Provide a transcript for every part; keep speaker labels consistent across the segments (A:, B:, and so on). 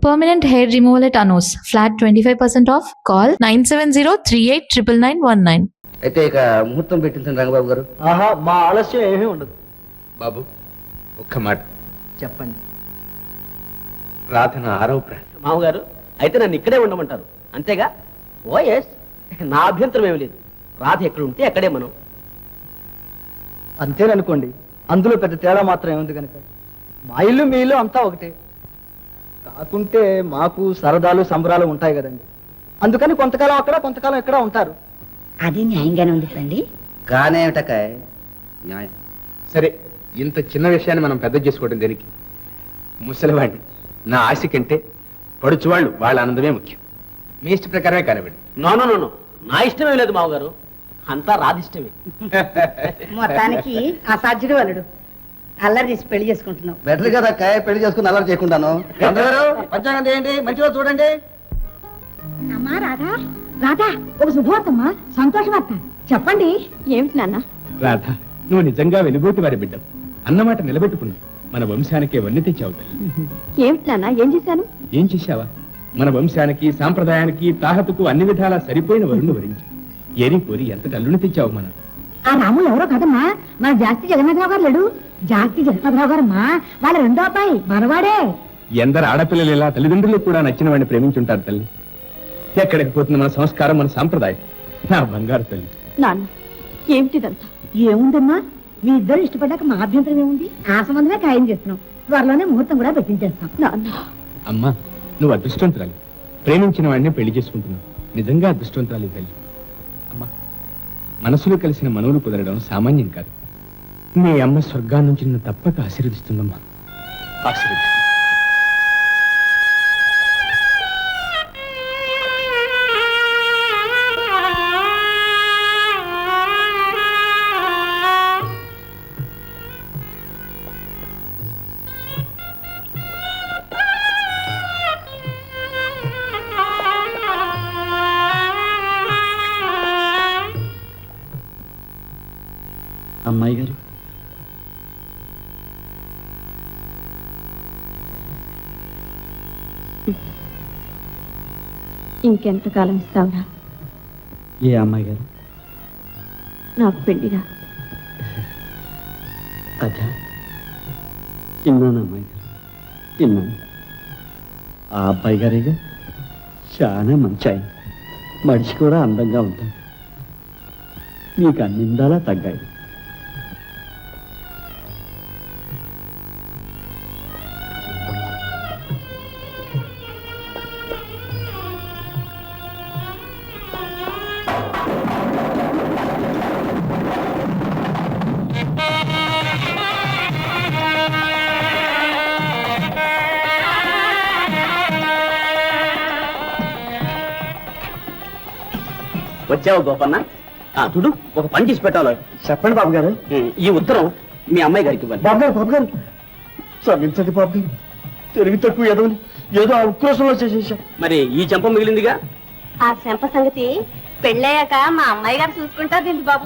A: Permanent hair removal at Anos. Flat 25% off. Call 970-389919.
B: అయితే ఇక ముహూర్తం పెట్టించండి రంగబాబు గారు.
C: ఆహా, మా ఆలస్యం ఏమీ ఉండదు.
D: బాబు ఒక్క మాట
C: చెప్పండి
D: రాధన ఆరవ ప్రాణం.
C: మామగారు. అయితే నన్ను ఇక్కడే ఉండమంటారు అంతేగా? ఓ ఎస్, నా అభ్యంతరం ఏమి లేదు. రాధ ఎక్కడ ఉంటే అక్కడే మనం. అంతేననుకోండి, అందులో పెద్ద తేడా మాత్రం ఏముంది కనుక. మా ఇల్లు మీ ఇల్లు అంతా ఒకటే. కాకుంటే మాకు సరదాలు సంబరాలు ఉంటాయి కదండి. అందుకని కొంతకాలం అక్కడ కొంతకాలం ఇక్కడ ఉంటారు.
E: అది న్యాయంగానే ఉంది కదండి.
B: కానేమిటకాయ్ న్యాయం.
D: సరే, ఇంత చిన్న విషయాన్ని మనం పెద్ద చేసుకోవడం దేనికి? ముసలివాడిని నా ఆశ కంటే పడుచువాళ్ళు వాళ్ళ ఆనందమే ముఖ్యం. మీ ఇష్ట ప్రకారమే కానివ్వండి.
C: నో నో నో, నా ఇష్టమే లేదు మామగారు, అంతా రాధిష్టమే.
E: మొత్తానికి అసాధ్యుడు అల్లుడు. అల్లరి చేసి పెళ్లి చేసుకుంటున్నావు.
B: బెటర్ కదా అక్కాయ్, పెళ్లి చేసుకుని అల్లరి చేయకుండాను. పంచాంగం ఏంటి మంచిగా చూడండి.
E: అమ్మా రాధా, రాధా, ఒక శుభవార్తమ్మా, సంతోష వార్త. చెప్పండి. ఏమిటి నాన్న?
D: రాధ, నువ్వు నిజంగా వెలుగోటి వారి బిడ్డ. అన్నమాట నిలబెట్టుకున్నావు. మన వంశానికే వన్నీ తెచ్చావు తల్లి.
E: ఏమిటి నాన్న, ఏం చేశాను?
D: ఏం చేశావా? మన వంశానికి సాంప్రదాయానికి తాహతుకు అన్ని విధాలా సరిపోయిన వరుణ్ణి వరించి ఏరి కోరి ఎంత అల్లుని తెచ్చావు మనం.
E: ఆ రాము ఎవరో కదమ్మా, మన జాస్తి జగన్నాథరావు గారు లేడు. జాస్తి జగన్నాథరావు గారమ్మా, వాళ్ళ రెండో అబ్బాయి మనవాడే.
D: ఎందరు ఆడపిల్లలు ఇలా తల్లిదండ్రులు కూడా నచ్చిన వాడిని ప్రేమించుంటారు తల్లి. ఎక్కడికి పోతుంది మన సంస్కారం, మన సాంప్రదాయం. నా బంగారు తల్లి.
E: నాన్న, ఏమిటిదంతా? ఏముందమ్మా, మీ ఇద్దరు ఇష్టపడ్డాక మా అభ్యంతరం ఏముంది? ఆ సంబంధమే ఖాయం చేస్తున్నాం. త్వరలోనే ముహూర్తం కూడా పెట్టించేస్తాం. నాన్న,
D: అమ్మా, నువ్వు అదృష్టవంతురాలి. ప్రేమించిన వాడిని పెళ్లి చేసుకుంటున్నావు. నిజంగా అదృష్టవంతురాలి తల్లి. అమ్మా, మనసులో కలిసిన మనవులు కుదరడం సామాన్యం కాదు. నీ అమ్మ స్వర్గాన్ని నుంచి నిన్ను తప్పక ఆశీర్వదిస్తుందమ్మా. ఆశీర్వదిస్తుంది.
C: అమ్మాయి గారు,
E: ఇంకెంతకాలం ఇస్తావురా?
C: ఏ అమ్మాయి గారు?
E: నాకు పెళ్లిరా.
C: అదా, విన్నాను అమ్మాయి గారు, విన్నాను. ఆ అబ్బాయి గారిగా చాలా మంచి ఆయన. మనిషి కూడా అందంగా ఉంటాడు. మీకు అన్ని ఇందాలా తగ్గాయి. వచ్చావు గోపన్న? చూడు, ఒక పని చేసి పెట్టాలి. చెప్పండి బాబు గారు. ఈ ఉత్తరం మీ అమ్మాయి గారికి ఇవ్వాలి. బాబు గారు, బాబు గారు, క్షమించండి బాబు గారు, తెలివి తక్కువ ఏదో ఆ ఉక్రోషంలో చేసేసాం. మరి ఈ చెంప మిగిలిందిగా.
F: ఆ చెంప సంగతి పెళ్ళయ్యాక మా అమ్మాయి గారు చూసుకుంటారు దీనికి బాబు.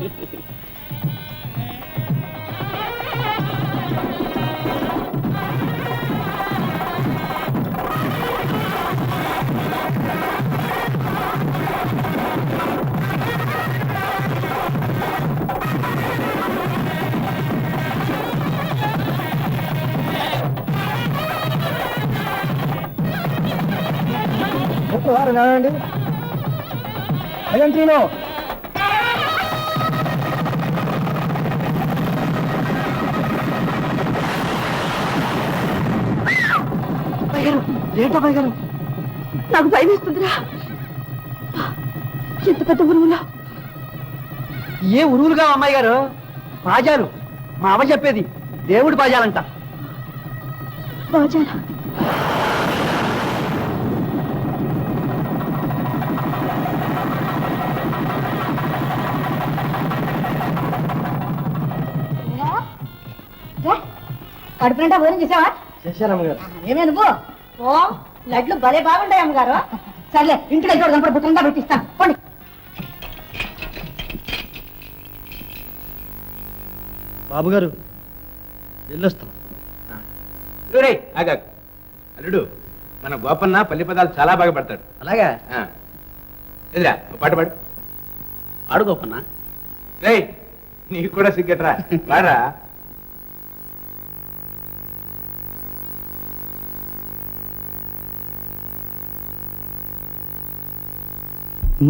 C: అండి అదంటీనో ఏంటబ్బాయి గారు?
E: నాకు భయం వేస్తుందిరా. ఎంత పెద్ద ఉరువులా!
C: ఏ ఉరువులుగా అమ్మాయి గారు? బాజాలు. మా అవ్వ చెప్పేది దేవుడి బాజాలంట.
E: బాజాలా? కడుపు నిండా భోజనం చేసావా?
C: చేశాను అమ్మగారు.
E: ఏమే నువ్వు? ఓ, లడ్లు భలే బాగుంటాయి అమ్మగారు. సర్లే, ఇంట్లో ఇక్కడ దంపడు బుట్టంగా పెట్టిస్తాను. పోండి.
C: బాబు గారు, వెళ్ళొస్తాం.
D: అల్లుడు, మన గోపన్న పల్లి పదాలు చాలా బాగా పడతాడు.
B: అలాగా?
D: ఎదురా పాట పాడు.
C: ఆడు గోపన్న.
D: రేయ్ నీకు కూడా సిగ్గట్రా, పాడరా.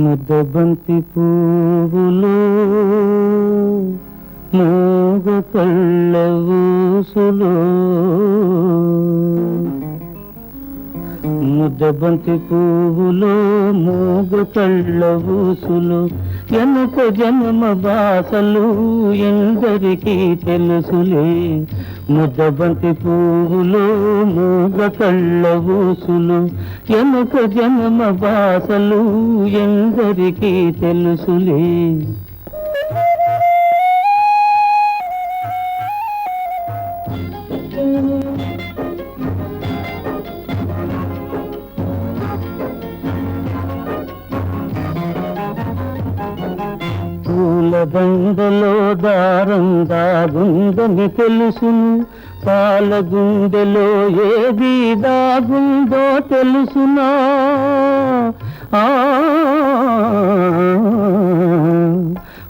C: ముద్దబంతి పువ్వులు మోగ కళ్ళ ఊసులు, ముద్దబంతి పువ్వులు మోగ కళ్ళ ఊసులు, ఎనక జన్మ బాసలు ఎందరికీ తెలుసులే. ముద్దబంతి పువ్వులు మోగ కళ్ళ ఊసులు, ఎనక జన్మ బాసలు ఎందరికీ తెలుసులే. పూల దండలో దారం దాగుందని తెలుసును, పాల గుండెలో ఏది దాగుందో తెలుసునా.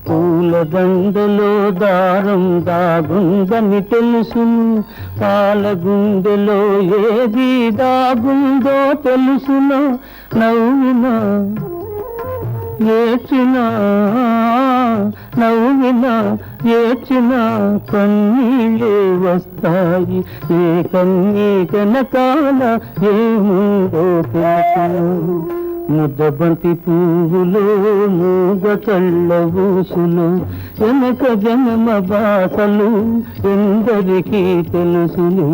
C: పూల దండలో దారం దాగుందని తెలుసును, పాల గుండెలో ఏది దాగుందో తెలుసునా. నవ్వునా ఏడ్చినా, నవ్వినా ఏడ్చినా కన్నీళ్ళే వస్తాయి. ఏ కన్నీకనకాల ఏముందో తెలుసును. ముద్దబంతి పువ్వులు మూగ కళ్ళ ఊసులు, వెనక జన్మ బాసలు ఎందరికీ తెలుసును.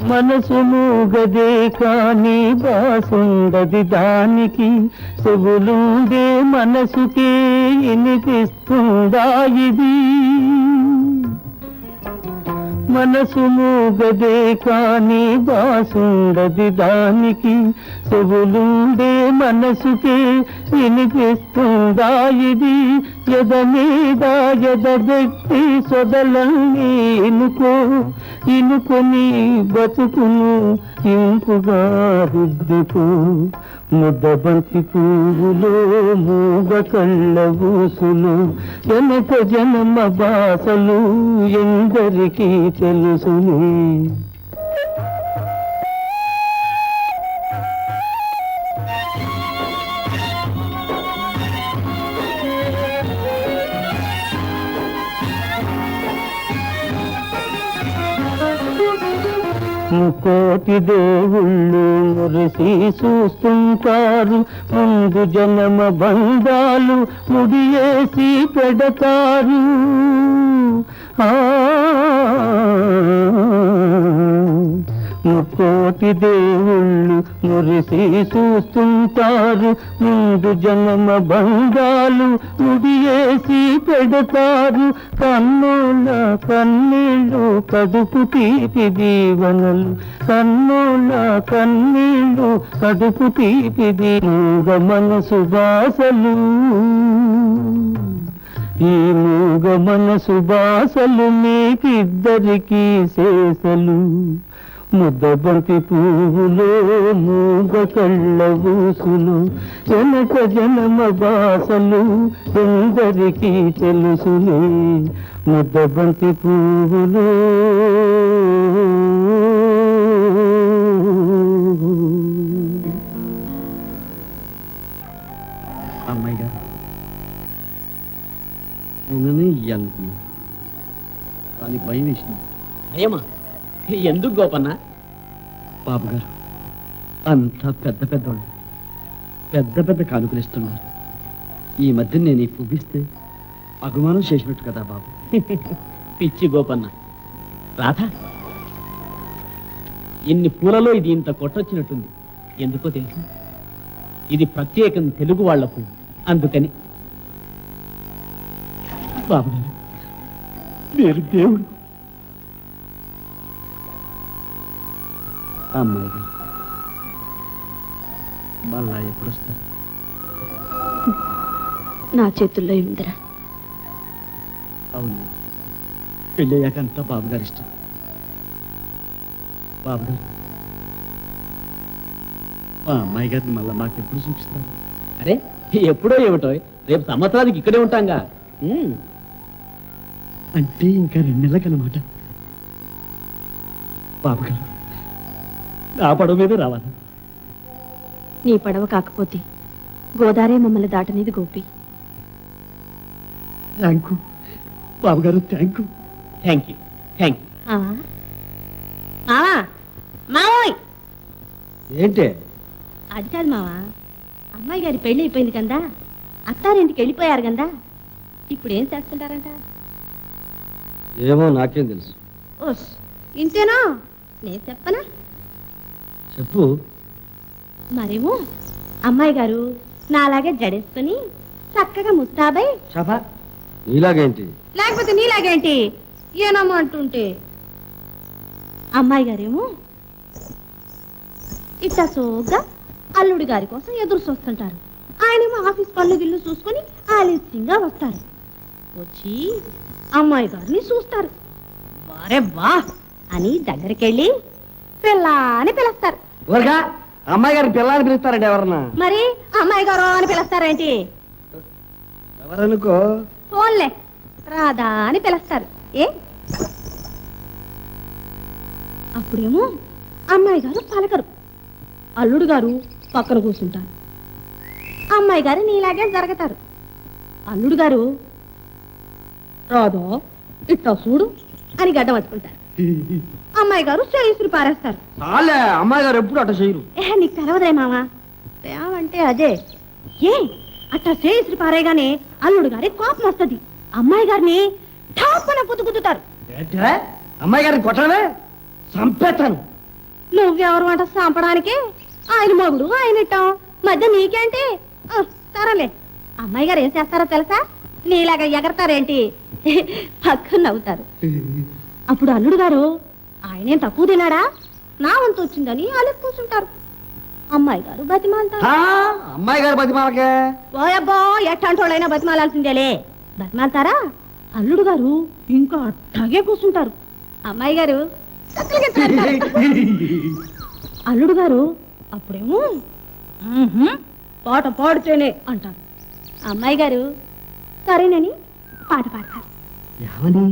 C: మనసు మూగదే కానీ బాసుండది దానికి, చెవులుండే మనసుకే వినిపిస్తుందా ఇది. మనసు మూగదే కానీ బాసుండది దానికి, చెవులుండే మనసుకే వినిపిస్తుందా ఇది. ఎద మీద ఎదబెట్టి సొదలన్నీ ఇనుకొని బతుకును ఇంపుగా రుద్దుకు. ముద్దబంతి పువ్వులు మూగ కళ్ళ ఊసులు, వెనక జన్మ బాసలు ఎందరికీ తెలుసును. ముకోటి దేవుళ్ళు మురిసి చూస్తుంటారు, ముందు జన్మ బంధాలు ముడియేసి పెడతారు. ముకోటి దేవుళ్ళు మురిసి చూస్తుంటారు, ముందు జన్మ బంధాలు ముడియేసి పెడతారు. కన్నుల కన్నీళ్ళు కడుపు తీపి దీవెనలు, కన్నుల కన్నీళ్ళు కడుపు తీపి మూగ మనసు బాసలు. ఈ మూగ మనసు బాసలు మీకిద్దరికీ శేషలు. ముద్దబంతి పువ్వులు మూగ కళ్ళ ఊసులు, వెనక జన్మ బాసలు ఎందరికీ తెలుసులే. ముద్దబంతి పువ్వులు. అమ్మాయి గారు నిన్ననే ఇయ్యాలనుకున్నా, కానీ భయం వేసింది. భయమా? ఎందుకు గోపన్న? బాబు గారు అంతా పెద్ద పెద్దవాళ్ళు, పెద్ద పెద్ద కానుకలు ఇస్తున్నారు. ఈ మధ్య నేను ఈ పువ్విస్తే అభిమానం చేసినట్టు కదా బాబు. పిచ్చి గోపన్న. రాధా, ఇన్ని పూలలో ఇది ఇంత కొట్టొచ్చినట్టుంది. ఎందుకో తెలుసు, ఇది ప్రత్యేకం తెలుగు వాళ్ళ పువ్వు, అందుకని. బాబు గారు, మీరు దేవుడు, అమ్మాయి గారు మళ్ళా ఎప్పుడు వస్తారు?
F: నా చేతుల్లో ఉందిరా.
C: అవును, పెళ్ళయ్యాక అంతా బాబుగారు ఇష్టం. బాబుగారు, మా అమ్మాయి గారిని మళ్ళీ మాకెప్పుడు చూపిస్తారు?
G: అరే ఎప్పుడో ఏమిటో, రేపు సంవత్సరానికి ఇక్కడే ఉంటాంగా.
C: అంటే ఇంకా 2 నెలలకన్నమాట. బాబుగారు, నా పడవ మీద రావాలి.
F: నీ పడవ కాకపోతే గోదావరి మమ్మల్ని దాటనేది గోపి.
C: థ్యాంక్ యూ బాబుగారు, thank you.
G: Thank you, thank you.
F: మావా, మావోయ్,
C: ఏంటే?
F: అది కాదు మావా, అమ్మాయి గారి పెళ్లి అయిపోయింది కదా, అత్తారింటికి వెళ్ళిపోయారు కదా, ఇప్పుడు ఏం చేస్తుంటారంట?
C: ఏమో నాకేం తెలుసు.
F: ఓస్, ఇంతేనా? నేను చెప్పనా?
C: చెప్పు.
F: మరేమో అమ్మాయి గారు నాలాగే జడేసుకుని చక్కగా ముస్తాబై,
C: షాబా, నీలాగేంటి?
F: లేకపోతే నీలాగేంటి ఏనమ్మా అంటుంటే, అమ్మాయి గారేమో ఇట్లా సోగ్గా అల్లుడి గారి కోసం ఎదురు చూస్తుంటారు. ఆయనేమో ఆఫీస్ పనులు గిల్లు చూసుకొని ఆలస్యంగా వస్తారు. వచ్చి అమ్మాయి గారిని చూస్తారు. వారే వా అని దగ్గరికెళ్ళి పిల్ల అని పిలుస్తారు.
C: ఊరగా అమ్మాయి గారి పిల్లని పిలుస్తారండి ఎవరన్నా?
F: మరి అమ్మాయి గారు అని పిలుస్తారేంటి?
C: ఎవరనుకో.
F: ఫోన్లే, రాధా అని పిలుస్తారు. ఏ అప్పుడేమో అమ్మాయి గారు పలకరు, అల్లుడు గారు పక్కన కూర్చుంటారు. అమ్మాయి గారు నీలాగే జరుగుతారు. అల్లుడు గారు రాధా ఇట్టా చూడు అని గడ్డ పట్టుకుంటారు. అమ్మాయి గారు చేయిసులు పారేస్తారు.
C: చాలే, అమ్మాయి గారు ఎప్పుడు అట్ట చేయరు.
F: నీకు తెలవదే మావా, ప్రేమంటే అదే. ఏ అట్టా చేయిసులు పారేగానే అల్లుడు గారి కోపం వస్తుంది. అమ్మాయి గారిని ఠాపన పుతుకుతారు.
C: ఏంటే? అమ్మాయి గారిని కొట్టడమే? చంపేస్తాను.
F: నువ్వెవరు అంట చంపడానికి? ఆయన మొగుడు ఆయన ఇట్టాం, మధ్య నీకేంటి? సరేలే, అమ్మాయి గారు ఏం చేస్తారో తెలుసా? నీలాగా ఎగరతారేంటి? పక్కన నవ్వుతారు. అప్పుడు అల్లుడు గారు ఆయనేం తక్కువ తిన్నాడా, నా వంతు వచ్చిందని అలెక్కి కూర్చుంటారు. అమ్మాయి గారు బతిమాలతారు.
C: అమ్మాయి గారు బతిమాలకే?
F: ఓయబ్బో, ఎట్టంటోళ్ళైనా బతిమాలాల్సిందేలే. బతిమాలతారా? అల్లుడు గారు ఇంకా అట్టాగే కూర్చుంటారు. అమ్మాయి గారు చక్కగా తాగుతారు. అల్లుడు గారు అప్పుడేమో పాట పాడితేనే అంటారు. అమ్మాయి గారు సరేనని పాట పాడతారు.
C: ఏమని?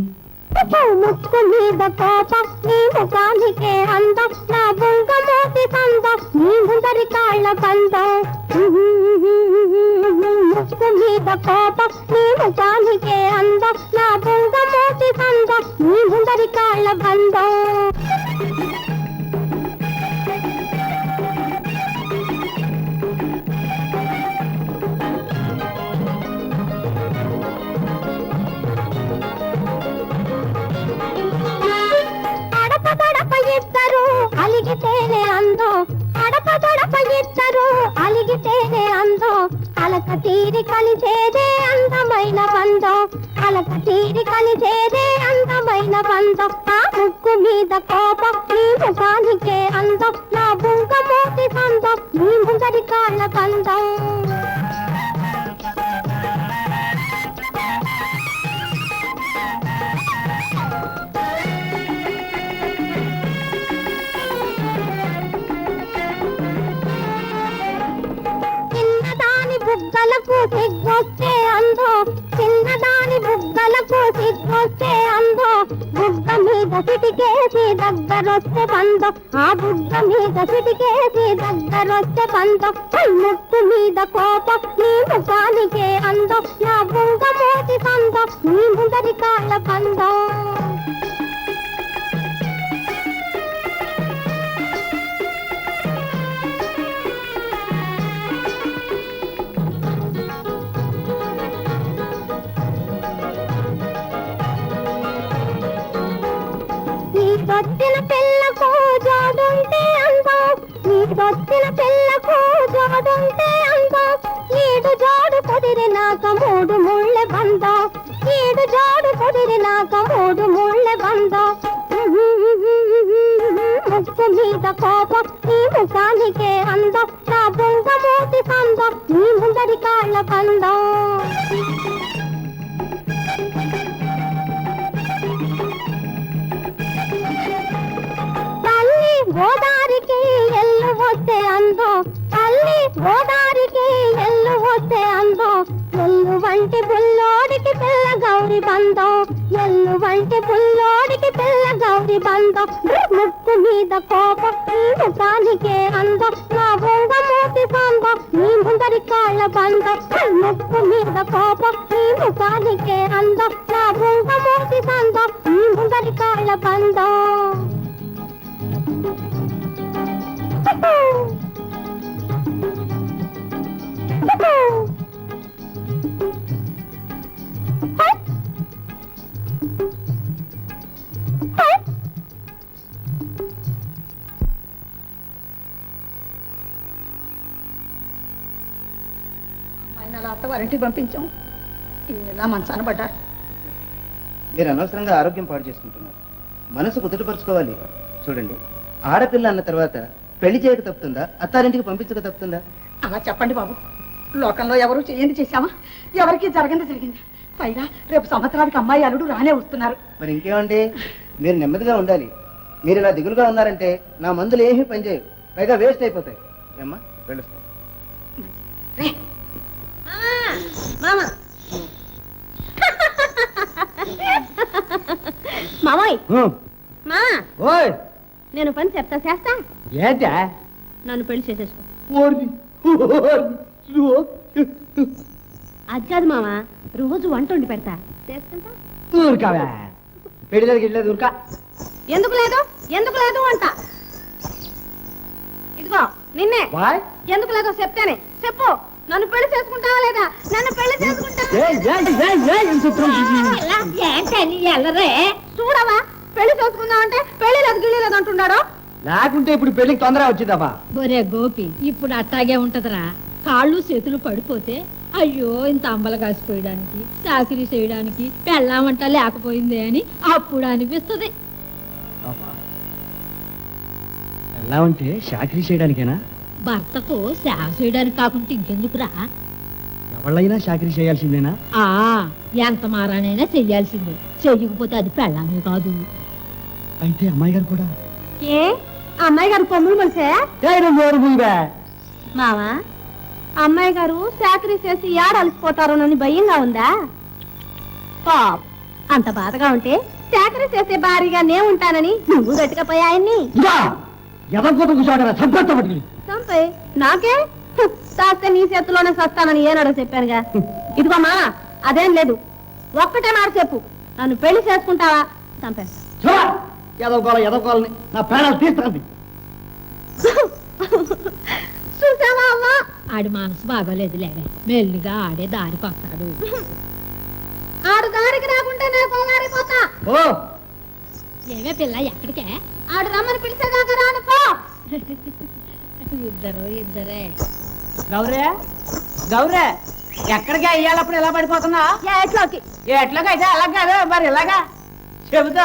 F: ముక్కు మీద కోపం, నీ ముఖానికే అందం, నా బొంగమోటి సందం, నీ ముందరి కాళ్ళ బంధం. ముక్కు మీద కోపం, నీ ముఖానికే అందం, నా బొంగమోటి సందం, నీ ముందరి కాళ్ళ బంధం. అలిగితేనే అందం, అడప దడప ఇద్దరు అలిగితేనే అందం, అలక తీరి కలిసేదే అందమైన బంధం, అలక తీరి కలిసేదే అందమైన బంధం. ఆ ముక్కు మీద కోపం, నీ ముఖానికే అందం, నా బుంగమోటి సందం, నీ ముందరి కాళ్ళ బంధం. బుగ్గలకు సిగ్గొస్తే అందం, చిన్నదాని బుగ్గలకు సిగ్గొస్తే అందం, బుగ్గ మీద సిటికేసి దగ్గరొస్తే బంధం, ఆ బుగ్గ మీద సిటికేసి దగ్గరొస్తే బంధం. ముక్కు మీద కోపం, నీ ముఖానికే అందం, నా బుంగమోటి సందం, నీ ముందరి కాళ్ళ బంధం. నీకొచ్చిన పిల్లకు జోడుంటే అందం, నీకొచ్చిన పిల్లకు జోడుంటే అందం, ఈడు జోడు కుదిరినాక 3 ముళ్ళ బంధం, ఈడు జోడు కుదిరినాక 3 ముళ్ళ బంధం. ముక్కు మీద కోపం నీ ముఖానికే అందం నా బొంగమూతి సందం నీ ముందరి కాళ్ళ బంధం తల్లి గోదారికి ఎల్లు వస్తే అందం తల్లి గోదారికి ఎల్లు వస్తే అందం ఎల్లు వంటి బుల్లోడికి పిల్ల గౌరి బంధం ఎల్లు వంటి బుల్లోడికి పిల్ల గౌరి బంధం ముక్కు మీద కోపం నీ ముఖానికే అందం నా బొంగమూతి సందం నీ ముందరి కాళ్ళ బంధం ముక్కు మీద కోపం నీ ముఖానికే అందం నా బొంగమూతి సందం నీ ముందరి కాళ్ళ బంధం
E: ఆయన అలా అత్తవారింటికి పంపించాం ఇలా మంచాన పడ్డారు.
B: మీరు అనవసరంగా ఆరోగ్యం పాడు చేసుకుంటున్నారు. మనసు కుదుటపరుచుకోవాలి. చూడండి, ఆడపిల్ల అన్న తర్వాత పెళ్లి చేయక తప్పుతుందా, అత్తారింటికి పంపించక తప్పుతుందా?
E: అలా చెప్పండి బాబు. లోకంలో ఎవరు చేయండి చేశామా, ఎవరికి జరగండి జరిగింది. పైగా రేపు సంవత్సరానికి అమ్మాయి అల్లుడు రానే వస్తున్నారు.
B: మరి ఇంకేమండి, మీరు నెమ్మదిగా ఉండాలి. మీరు ఇలా దిగులుగా ఉన్నారంటే నా మందులు ఏమీ పనిచేయవు, పైగా వేస్ట్ అయిపోతాయి. ఏమ్మా, వెళ్ళొస్తాను.
E: రే మామ
F: మామయ్య మా
C: ఓయ్
F: నేను పని చెప్తా చేస్తా
C: ఏంటా
F: నన్ను పెళ్లి చేసేసుకో.
C: ఓర్ని
F: అది కాదు మామ, రోజు వంట వండి పెడతా చేసుకుంటా.
C: ఊరుకావా పెళ్లి దగ్గర వెళ్ళలేదు ఊరుకా.
F: ఎందుకు లేదు ఎందుకు లేదు అంట. ఇదిగో నిన్నే
C: బాయ్
F: ఎందుకు లేదో చెప్తానే చెప్పు. నన్ను పెళ్లి చేసుకుంటావా లేదా? నన్ను పెళ్లి చేసుకుంటావా? ఎల్లరే చూడవా, పెళ్లి చేసుకుందామంటే పెళ్లి లేదు గిళ్ళి లేదు అంటున్నాడు.
C: లేకుంటే ఇప్పుడు పెళ్లికి తొందర వచ్చిందమ్మా.
H: ఒరే గోపి, ఇప్పుడు అట్టాగే ఉంటదిరా. కాళ్ళు చేతులు పడిపోతే అయ్యో ఇంత అంబల కాసిపోయడానికి చాకరీ చేయడానికి పెళ్ళామంట లేకపోయిందే అని అప్పుడు అనిపిస్తుంది.
C: ఎలా ఉంటే చాకరీ చేయడానికేనా?
H: భర్తకు సేవ చేయడానికి కాకుండా ఇంకెందుకురా?
C: ఎవళ్ళైనా చాకరీ చేయాల్సిందేనా?
H: ఆ ఎంత మారానైనా చెయ్యాల్సిందే. చెయ్యకపోతే అది పెళ్ళామే కాదు.
C: అయితే అమ్మాయి గారు కూడా
F: ఏ అమ్మాయి గారు కొమ్ములు మలిసే మావా, అమ్మాయి గారు చాకరీ చేసి ఏడలిసిపోతారోనని భయంగా ఉందా? పాప్ అంత బాధగా ఉంటే చాకరీ చేసే భారీగా నే ఉంటానని నువ్వు గట్టిగా పోయి ఆయన్ని చంపే. నాకే చేస్తే నీ చేతిలోనే సస్తానని ఏనాడో చెప్పానుగా. ఇదిగో మా అదేం లేదు, ఒక్కటే మాట చెప్పు, నన్ను పెళ్లి చేసుకుంటావా? చంపేస్తా.
C: ఎదగోలని నా ప్రాణాలు తీస్తుంది.
F: చూసావా అమ్మా,
H: ఆడి మనసు బాగోలేదు లేవే, మెల్లిగా ఆడే దారి పడతాడు.
F: ఆడు దారికి రాకుంటే నేను పోగారిపోతా.
C: ఓ
H: ఏమే పిల్ల ఎక్కడికే?
F: ఆడు రమ్మని పిలిచేదాకా రాను పో.
H: ఇద్దరే
C: గౌరే గౌరే ఎక్కడికి అయ్యాలప్పుడు ఎలా పడిపోతున్నా?
F: ఎట్లోకి
C: ఎట్లాగైతే అలా కాదు మరి ఇలాగా చెబుతా.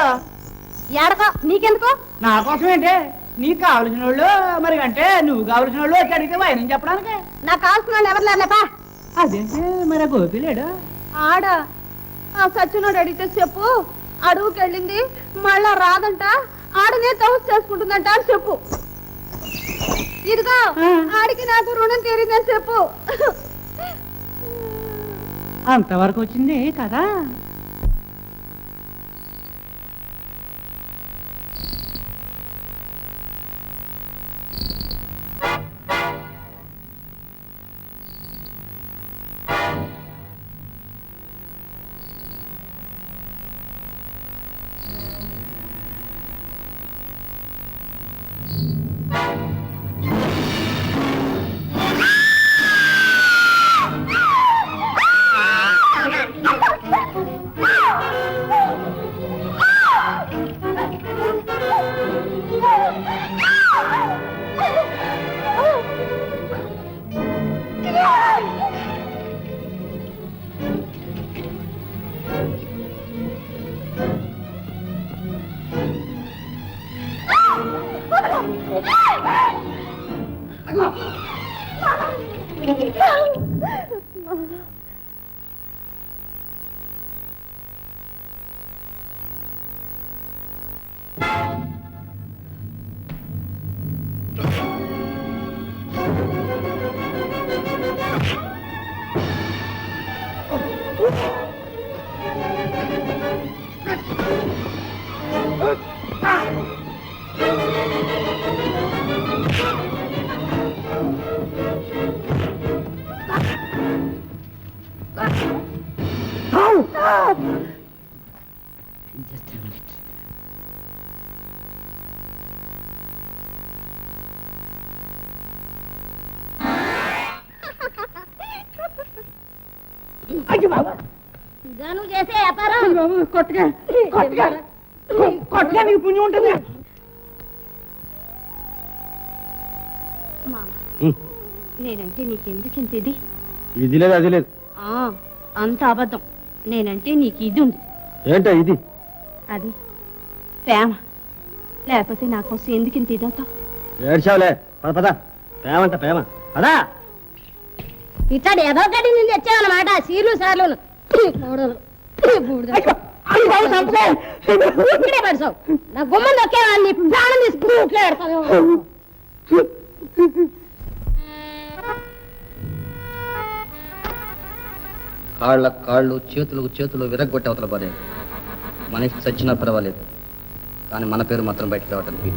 F: ఏడకో నీకెందుకో.
C: నా కోసం ఏంటి? నీకు కావలసిన వాళ్ళు మరి అంటే నువ్వు కావలసిన వాళ్ళు వచ్చి అడిగితే వైరం చెప్పడానికి.
F: నాకు కావాల్సిన వాళ్ళు ఎవరు లేరులేపా.
C: అదేంటి మరి ఆ గోపి లేడు?
F: ఆడ ఆ సచ్చినోడు అడిగితే చెప్పు, అడుగుకెళ్ళింది మళ్ళా రాదంట, ఆడనే తౌసు చేసుకుంటుందంట అని చెప్పు. ఇదిగో ఆడికి నాకు రుణం తీరిందని చెప్పు.
C: అంతవరకు వచ్చింది కదా.
F: ఇదా నువ్వు చేసే వ్యాపారం?
E: కొట్టగా కొట్టగా కొట్టగా నీకు పుణ్యం ఉంటుంది.
F: మామ, నేనంటే నీకెందుకు ఇంత ఇది?
C: ఇది లేదు అది లేదు.
F: అంత అబద్ధం. నేనంటే నీకు ఇది ఉంది.
C: ఏంటో ఇది?
F: అది ప్రేమ. లేకపోతే నా కోసం ఎందుకు ఇంత ఇదంతా?
C: ఏడ్చావులే. పద పద. ప్రేమంట ప్రేమ. పదా.
F: ఇట్లాంటి ఏదో ఒకటి నేను తెచ్చావన్నమాట. సీర్లు సార్లు ఇక్కడే పడసావు. నా గుమ్మం నొక్కేవాడిని ప్రాణం తీసుకుని ఇట్లా పెడతాను.
B: కాళ్ళకు కాళ్ళు, చేతులకు చేతులు విరగ్గొట్టి అవతల పడే మనిషి చచ్చినా పర్వాలేదు, కానీ మన పేరు మాత్రం బయటకు రావటానికి.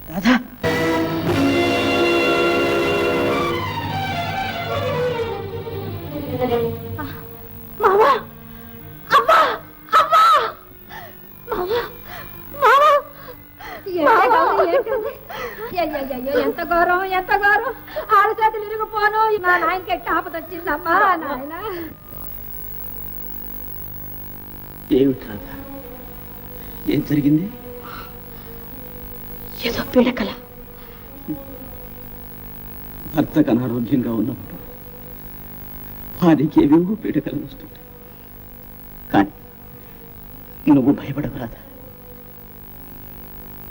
C: రాధా,
F: మామా, అమ్మా, అమ్మా, మామా, మామా.
H: ఎంత గౌరవం, ఎంత గౌరవం. ఆడ చేతులు ఇరిగిపోను. నా నాయనకి ఎట్ట ఆపద వచ్చిందమ్మా. నాయన
C: ఏమిటి రాధా, ఏం జరిగింది?
F: ఏదో పీడకల.
C: భర్తకు అనారోగ్యంగా ఉన్నప్పుడు వారికి ఏవేవో పీడకలు వస్తుంటాయి. కానీ నువ్వు భయపడవు రాధా.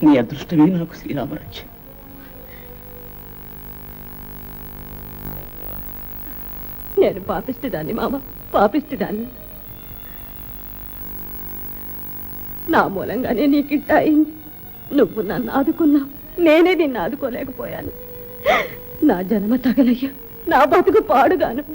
C: నీ అదృష్టమే నాకు శ్రీరామరాజ్యం.
E: నేను పాపిస్తుదాన్ని మామ, పాపిస్తుదాన్ని. నా మూలంగానే నీకిట్ట అయింది. నువ్వు నన్ను ఆదుకున్నావు, నేనే నిన్ను ఆదుకోలేకపోయాను. నా జన్మ తగలయ్యా, నా బతుకు పాడుగాను.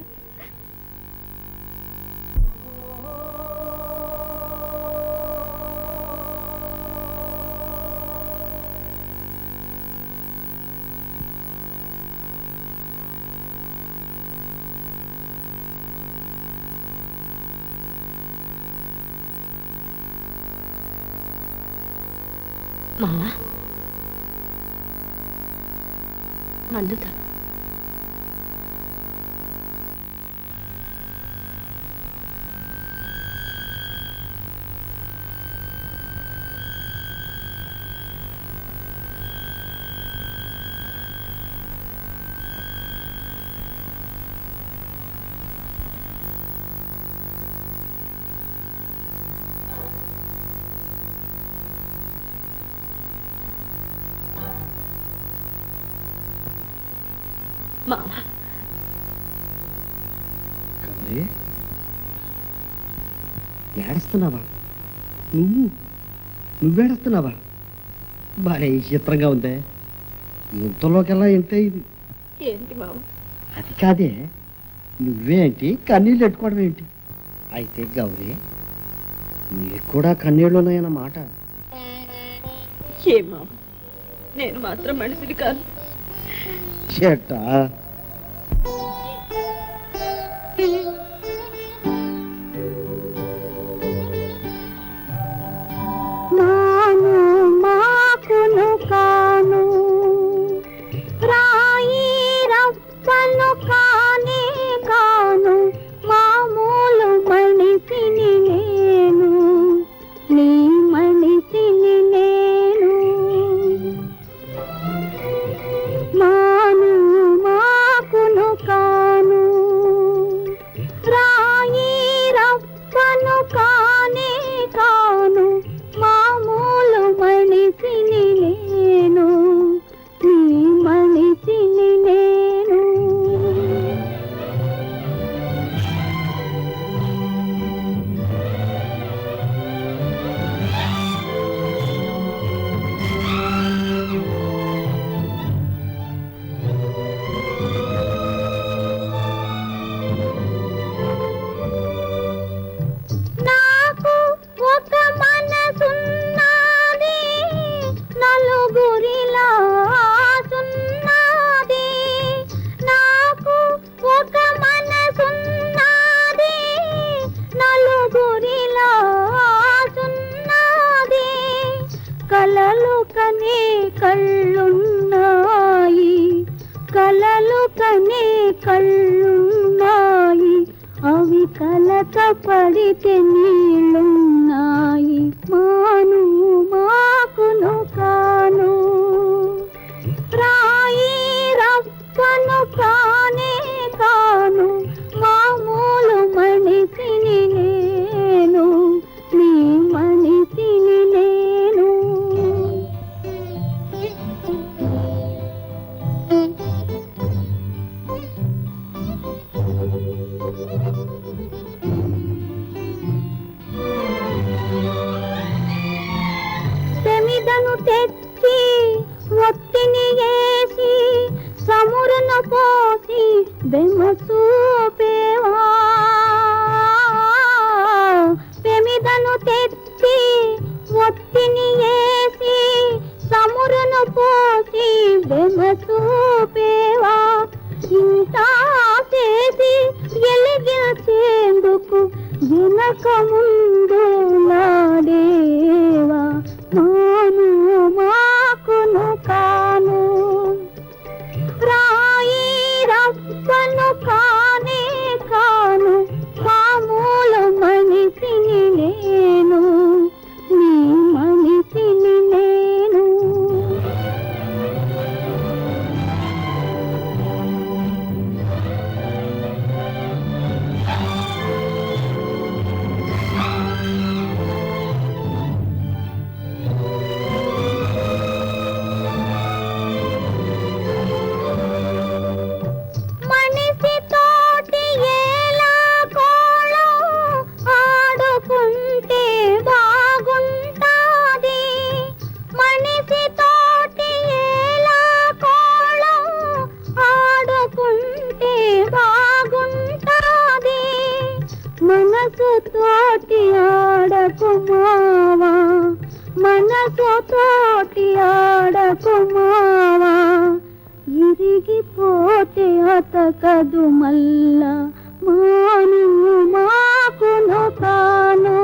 F: మామా, మందు తాగు.
E: మామ,
C: ఏడుస్తున్నావా? నువ్వేడుస్తున్నావా? బాగా చిత్రంగా ఉందే. ఇంతలోకెల్లా ఇంతే ఇది.
E: ఏంటి మామ?
C: అది కాదే, నువ్వేంటి కన్నీళ్ళు పెట్టుకోవడం ఏంటి? అయితే గౌరీ, నీకు కూడా కన్నీళ్ళు ఉన్నాయన్నమాట.
E: ఏం మామ, నేను మాత్రం మనిషిని కాదు.
C: చెట్టా,
F: నాను మాకును కాను, రాయి రప్పను కానే కాను, మామూలు మనిషిని నేను, నీ మనిషిని నేను. కలలు కనే కళ్ళున్నాయి, కలలు కనే కళ్ళున్నాయి, అవి కలత పడితే నీళ్ళున్నాయి. మాను మాకును కాను, రాయి రప్పను కానే కాను, మామూలు మనిషిని నేను, నీ మనిషిని నేను. తెమిదను తెచ్చి ఒత్తిని వేసి సమురును పోసి బెమ్మ చూపేవా, తెమిదను తెచ్చి ఒత్తిని వేసి సమురును పోసి బెమ్మ చూపేవా, ఇంత చేసి ఎలిగించేందుకు వెనక ముందు నాడేవా. మాను మాకును కాను, రాయి రప్పను కానే కాను, మామూలు మనిషిని నేను, నీ మనిషిని నేను. మనిషి తోటి ఎలా కోళం ఆడుకుంటే బాగుంటాది, మనిషి తోటి ఎలా కోళం ఆడుకుంటే బాగుంటాది, మనసు తోటి ఆడకు మావా, మనసు తోటి ఆడకు మావా, ఇరిగిపోతే అతకదు మల్ల. మాను మాకును కాను.